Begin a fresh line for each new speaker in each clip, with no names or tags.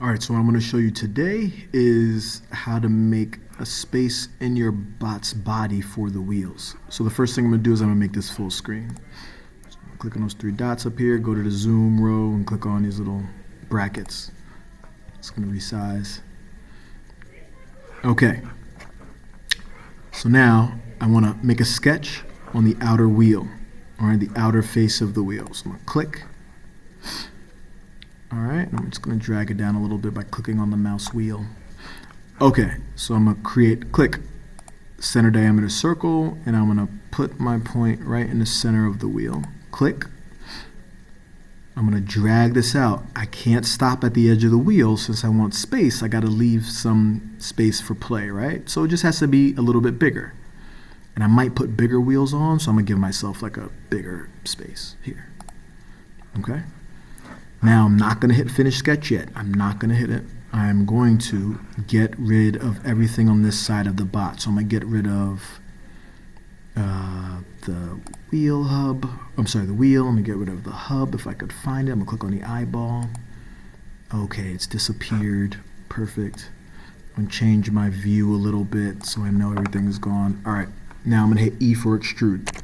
All right, so what I'm going to show you today is how to make a space in your bot's body for the wheels. So the first thing I'm going to do is I'm going to make this full screen. So I'm gonna click on those three dots up here, go to the zoom row, and click on these little brackets. It's going to resize. Okay, so now I want to make a sketch on the outer wheel, or the outer face of the wheel. So I'm going to click. All right, I'm just going to drag it down a little bit by clicking on the mouse wheel. Okay, so I'm going to click center diameter circle, and I'm going to put my point right in the center of the wheel. Click. I'm going to drag this out. I can't stop at the edge of the wheel since I want space. I got to leave some space for play, right? So it just has to be a little bit bigger. And I might put bigger wheels on, so I'm going to give myself like a bigger space here. Okay? Now, I'm not going to hit finish sketch yet. I'm not going to hit it. I'm going to get rid of everything on this side of the bot. So I'm going to get rid of the wheel hub. I'm sorry, the wheel. I'm going to get rid of the hub if I could find it. I'm going to click on the eyeball. Okay, it's disappeared. Perfect. I'm going to change my view a little bit so I know everything is gone. All right, now I'm going to hit E for extrude.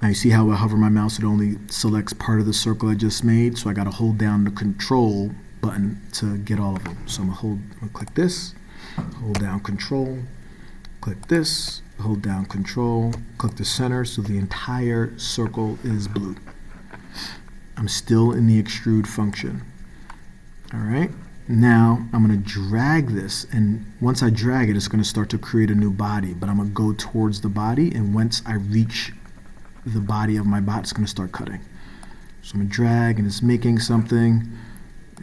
Now you see how I hover my mouse, it only selects part of the circle I just made, so I got to hold down the control button to get all of them. So I'm going to click this, hold down control, click this, hold down control, click the center so the entire circle is blue. I'm still in the extrude function. All right, now I'm going to drag this, and once I drag it, it's going to start to create a new body, but I'm going to go towards the body, and once I reach the body of my bot, is going to start cutting. So I'm going to drag, and it's making something,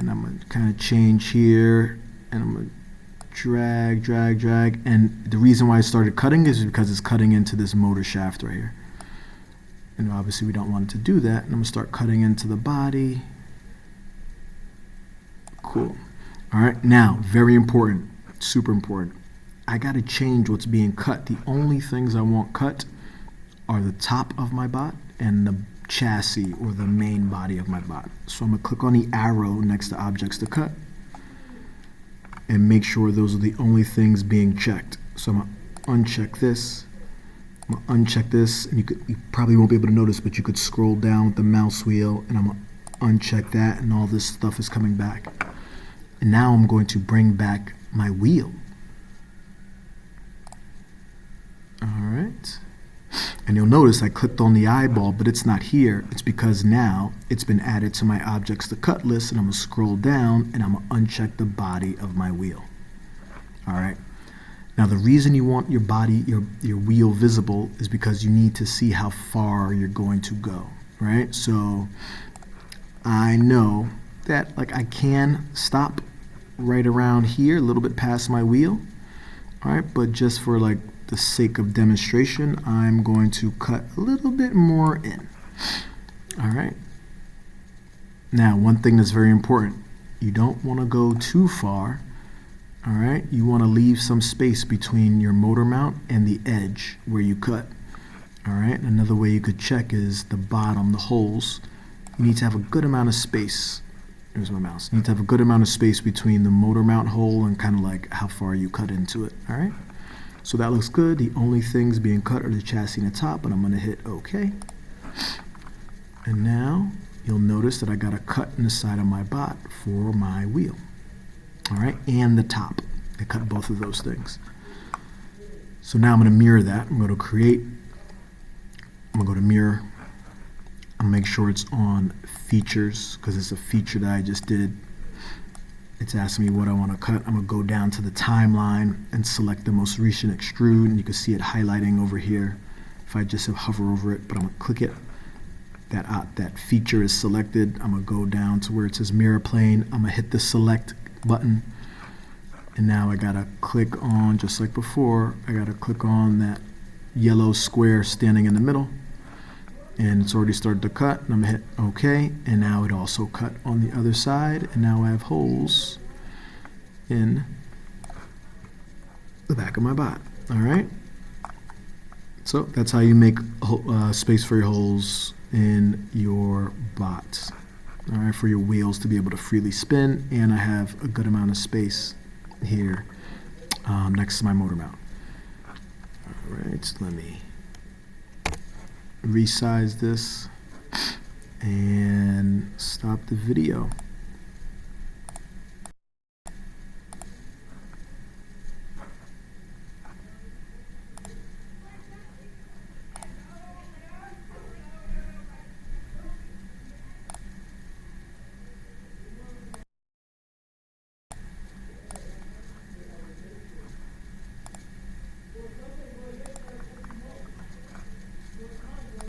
and I'm going to kind of change here, and I'm going to drag, and the reason why I started cutting is because it's cutting into this motor shaft right here. And obviously we don't want it to do that, and I'm going to start cutting into the body. Cool. All right, now, very important, super important. I got to change what's being cut. The only things I want cut are the top of my bot and the chassis or the main body of my bot. So I'm going to click on the arrow next to objects to cut and make sure those are the only things being checked. So I'm going to uncheck this. I'm going to uncheck this, and you probably won't be able to notice, but you could scroll down with the mouse wheel, and I'm going to uncheck that, and all this stuff is coming back. And now I'm going to bring back my wheel. All right. And you'll notice I clicked on the eyeball, but it's not here. It's because now it's been added to my objects to cut list, and I'm going to scroll down, and I'm going to uncheck the body of my wheel. All right. Now the reason you want your body, your wheel visible is because you need to see how far you're going to go, right? So I know that I can stop right around here, a little bit past my wheel, all right? But just for the sake of demonstration, I'm going to cut a little bit more in. All right. Now, one thing that's very important, you don't want to go too far. All right. You want to leave some space between your motor mount and the edge where you cut. All right. Another way you could check is the bottom, the holes. You need to have a good amount of space. Here's my mouse. You need to have a good amount of space between the motor mount hole and kind of how far you cut into it. All right. So that looks good. The only things being cut are the chassis and the top, and I'm going to hit OK. And now you'll notice that I got a cut in the side of my bot for my wheel. All right, and the top. I cut both of those things. So now I'm going to mirror that. I'm going to create. I'm going to go to mirror. I'm going to make sure it's on features because it's a feature that I just did. It's asking me what I want to cut. I'm going to go down to the timeline and select the most recent extrude, and you can see it highlighting over here if I just hover over it, but I'm going to click it. That feature is selected. I'm going to go down to where it says mirror plane. I'm going to hit the select button, and now I got to click on, just like before, I got to click on that yellow square standing in the middle, and it's already started to cut, and I'm going to hit OK, and now it also cut on the other side, and now I have holes in the back of my bot. All right, so that's how you make space for your holes in your bot. all right, for your wheels to be able to freely spin, and I have a good amount of space here next to my motor mount. All right, let me resize this and stop the video.